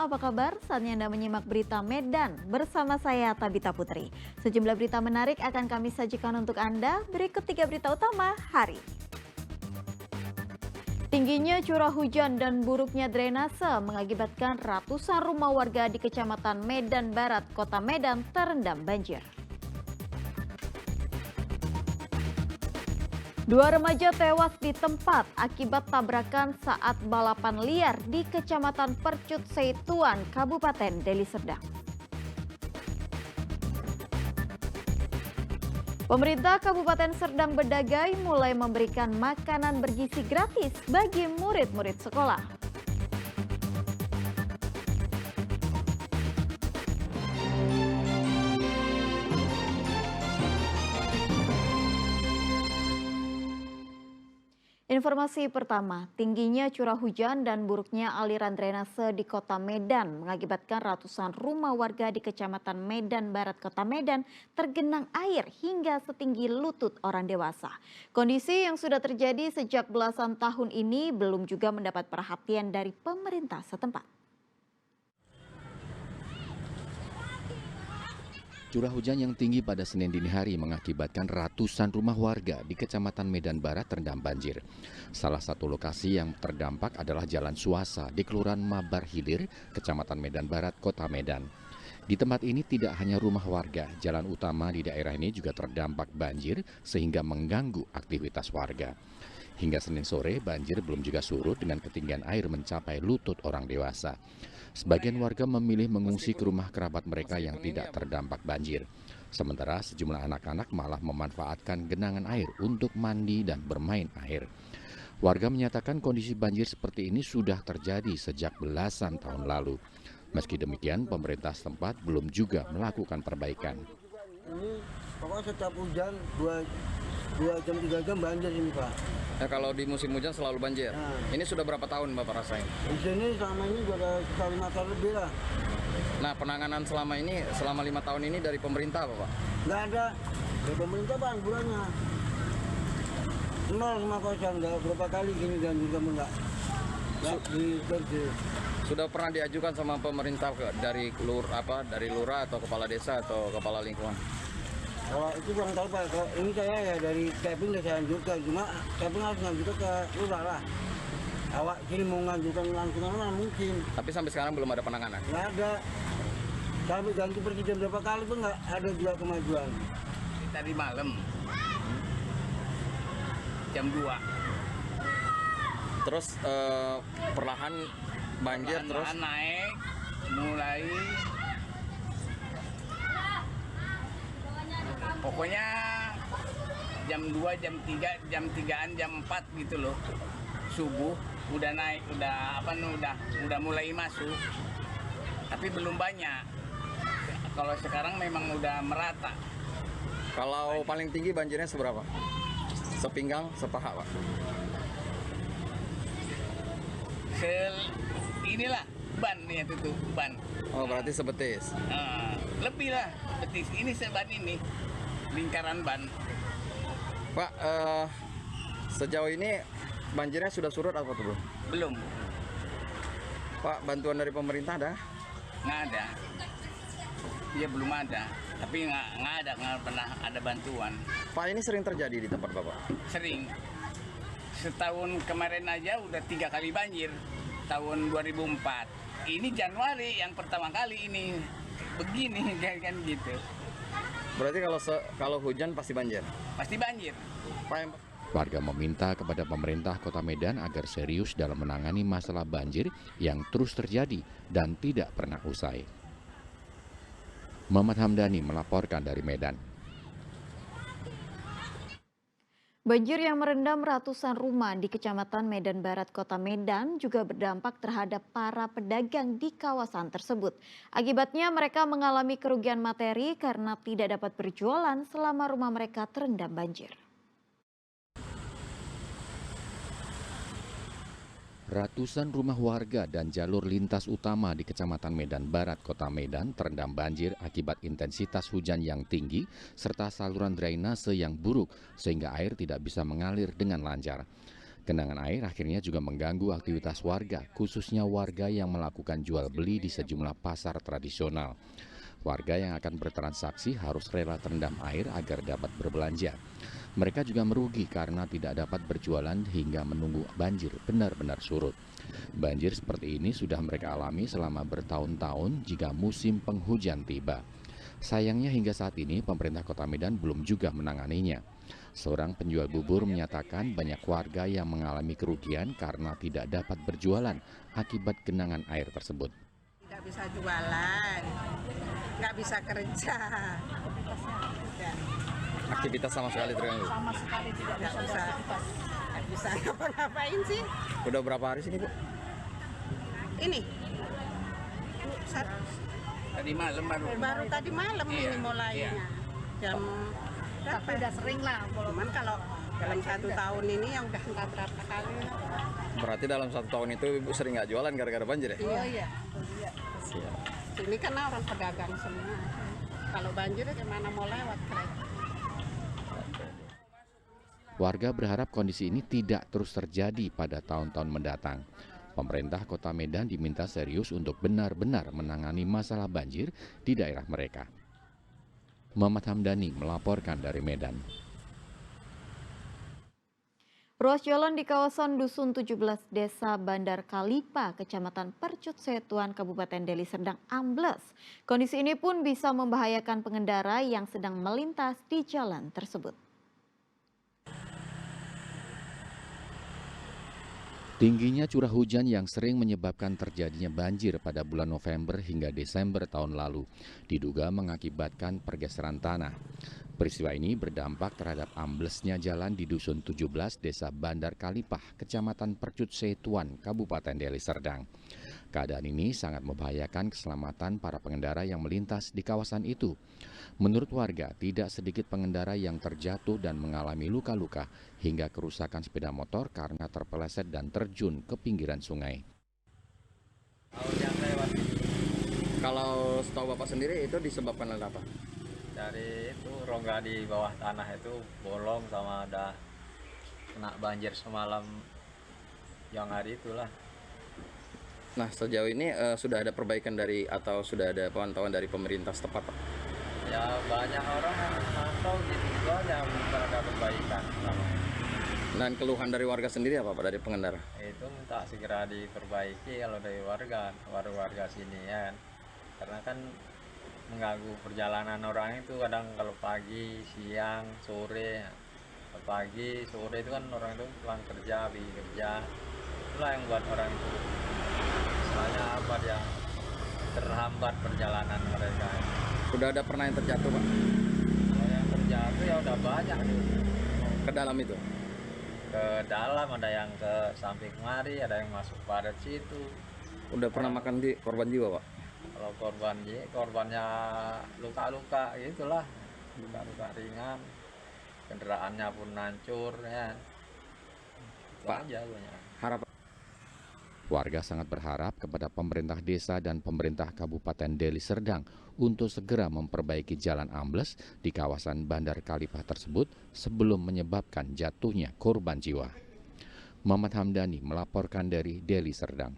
apa kabar? Saatnya Anda menyimak berita Medan bersama saya Tabita Putri. Sejumlah berita menarik akan kami sajikan untuk Anda. Berikut 3 berita utama hari ini. Tingginya curah hujan dan buruknya drainase mengakibatkan ratusan rumah warga di Kecamatan Medan Barat, Kota Medan terendam banjir. 2 remaja tewas di tempat akibat tabrakan saat balapan liar di Kecamatan Percut Seituan, Kabupaten Deli Serdang. Pemerintah Kabupaten Serdang Bedagai mulai memberikan makanan bergizi gratis bagi murid-murid sekolah. Informasi pertama, tingginya curah hujan dan buruknya aliran drainase di Kota Medan mengakibatkan ratusan rumah warga di Kecamatan Medan Barat, Kota Medan tergenang air hingga setinggi lutut orang dewasa. Kondisi yang sudah terjadi sejak belasan tahun ini belum juga mendapat perhatian dari pemerintah setempat. Curah hujan yang tinggi pada Senin dini hari mengakibatkan ratusan rumah warga di Kecamatan Medan Barat terendam banjir. Salah satu lokasi yang terdampak adalah Jalan Suasa di Kelurahan Mabar Hilir, Kecamatan Medan Barat, Kota Medan. Di tempat ini tidak hanya rumah warga, jalan utama di daerah ini juga terdampak banjir sehingga mengganggu aktivitas warga. Hingga Senin sore, banjir belum juga surut dengan ketinggian air mencapai lutut orang dewasa. Sebagian warga memilih mengungsi ke rumah kerabat mereka yang tidak terdampak banjir. Sementara sejumlah anak-anak malah memanfaatkan genangan air untuk mandi dan bermain air. Warga menyatakan kondisi banjir seperti ini sudah terjadi sejak belasan tahun lalu. Meski demikian, pemerintah setempat belum juga melakukan perbaikan. Ini pokoknya setiap hujan 2 jam 3 jam banjir ini, Pak. Ya, kalau di musim hujan selalu banjir. Nah. Ini sudah berapa tahun Bapak rasain? Di sini selama ini sudah sekitar 5 tahun lebih lah. Nah, penanganan selama 5 tahun ini dari pemerintah apa, Pak? Nggak ada. Dari pemerintah Bang bulannya. 0 sama kosong. Nggak berapa kali gini dan juga enggak. Nggak dikerja. Sudah pernah diajukan sama pemerintah dari lurah atau kepala desa atau kepala lingkungan? Kalau itu kurang tahu Pak. Kalau ini saya ya dari Kevin saya anjurkan. Cuma Kevin harus ngajukan ke lurah lah. Awak sini mau ngajukan langsung mana mungkin. Tapi sampai sekarang belum ada penanganan? Nggak ada. Sampai ganti presiden berapa kali pun nggak ada juga kemajuan. Tadi malam jam 2. Terus perlahan banjir terus naik mulai pokoknya jam 2, jam 3, jam 3-an, jam 4 gitu loh. Subuh udah naik, udah mulai masuk. Tapi belum banyak. Kalau sekarang memang udah merata. kalau paling tinggi banjirnya seberapa? Sepinggang, sepaha, Pak? Inilah ban nih itu tuh ban. Oh, berarti sebetis. Lebih lah betis. Ini seban ini lingkaran ban. Pak, sejauh ini banjirnya sudah surut apa tuh, Bro? Belum, Pak, bantuan dari pemerintah ada? nggak ada. Iya belum ada. Tapi nggak pernah ada bantuan. Pak, ini sering terjadi di tempat Bapak? Sering. Setahun kemarin aja udah 3 kali banjir. Tahun 2004. Ini Januari yang pertama kali ini begini kan gitu. Berarti kalau hujan pasti banjir? Pasti banjir. Pak, Warga meminta kepada pemerintah Kota Medan agar serius dalam menangani masalah banjir yang terus terjadi dan tidak pernah usai. Muhammad Hamdani melaporkan dari Medan. Banjir yang merendam ratusan rumah di Kecamatan Medan Barat, Kota Medan juga berdampak terhadap para pedagang di kawasan tersebut. Akibatnya mereka mengalami kerugian materi karena tidak dapat berjualan selama rumah mereka terendam banjir. Ratusan rumah warga dan jalur lintas utama di Kecamatan Medan Barat, Kota Medan terendam banjir akibat intensitas hujan yang tinggi serta saluran drainase yang buruk sehingga air tidak bisa mengalir dengan lancar. Genangan air akhirnya juga mengganggu aktivitas warga, khususnya warga yang melakukan jual beli di sejumlah pasar tradisional. Warga yang akan bertransaksi harus rela terendam air agar dapat berbelanja. Mereka juga merugi karena tidak dapat berjualan hingga menunggu banjir benar-benar surut. Banjir seperti ini sudah mereka alami selama bertahun-tahun jika musim penghujan tiba. Sayangnya hingga saat ini pemerintah Kota Medan belum juga menanganinya. Seorang penjual bubur menyatakan banyak warga yang mengalami kerugian karena tidak dapat berjualan akibat genangan air tersebut. Nggak bisa jualan, nggak bisa kerja. Aktivitas sama sekali terganggu. Nggak bisa ngapa-ngapain sih. Udah berapa hari sini, Bu? Ini Tadi malam baru tadi malam ini mulainya. Jam berapa? Udah sering lah. Cuman kalau dalam 1 tahun ini yang udah entah berapa kali. Berarti dalam 1 tahun itu Ibu sering nggak jualan gara-gara banjir ya? Iya. Sini kan orang pedagang semua. Kalau banjir gimana mau lewat kereta? Warga berharap kondisi ini tidak terus terjadi pada tahun-tahun mendatang. Pemerintah Kota Medan diminta serius untuk benar-benar menangani masalah banjir di daerah mereka. Muhammad Hamdani melaporkan dari Medan. Ruas jalan di kawasan Dusun 17 Desa Bandar Kalipa, Kecamatan Percut Setuan, Kabupaten Deli Serdang ambles. Kondisi ini pun bisa membahayakan pengendara yang sedang melintas di jalan tersebut. Tingginya curah hujan yang sering menyebabkan terjadinya banjir pada bulan November hingga Desember tahun lalu diduga mengakibatkan pergeseran tanah. Peristiwa ini berdampak terhadap amblesnya jalan di Dusun 17 Desa Bandar Kalipah, Kecamatan Percut Setuan, Kabupaten Deli Serdang. Keadaan ini sangat membahayakan keselamatan para pengendara yang melintas di kawasan itu. Menurut warga, tidak sedikit pengendara yang terjatuh dan mengalami luka-luka hingga kerusakan sepeda motor karena terpeleset dan terjun ke pinggiran sungai. Kalau setahu Bapak sendiri itu disebabkan oleh apa? Dari itu rongga di bawah tanah itu bolong sama ada kena banjir semalam yang hari itulah. Nah, sejauh ini sudah ada perbaikan dari atau sudah ada pemantauan dari pemerintah setempat, Pak? Ya banyak orang yang mantau gitu aja belum ada perbaikan. Dan keluhan dari warga sendiri apa, Pak, dari pengendara? Itu minta segera diperbaiki kalau dari warga sini ya. Karena kan mengganggu perjalanan orang itu kadang kalau pagi, siang, sore. Pagi, sore itu kan orang itu pulang kerja, pergi kerja. Itulah yang buat orang itu istilahnya apa dia terhambat perjalanan mereka. Sudah ada pernah yang terjatuh, Pak? Kalau yang terjatuh ya udah banyak nih. Ke dalam itu? Ke dalam, ada yang ke samping kemari, ada yang masuk padat situ. Udah pernah makan di korban jiwa, Pak? Kalau korbannya luka-luka gitulah, luka-luka ringan, kendaraannya pun hancur ya. Itu Pak, aja banyak. harapan Warga sangat berharap kepada pemerintah desa dan pemerintah Kabupaten Deli Serdang untuk segera memperbaiki jalan ambles di kawasan Bandar Kalipah tersebut sebelum menyebabkan jatuhnya korban jiwa. Muhammad Hamdani melaporkan dari Deli Serdang.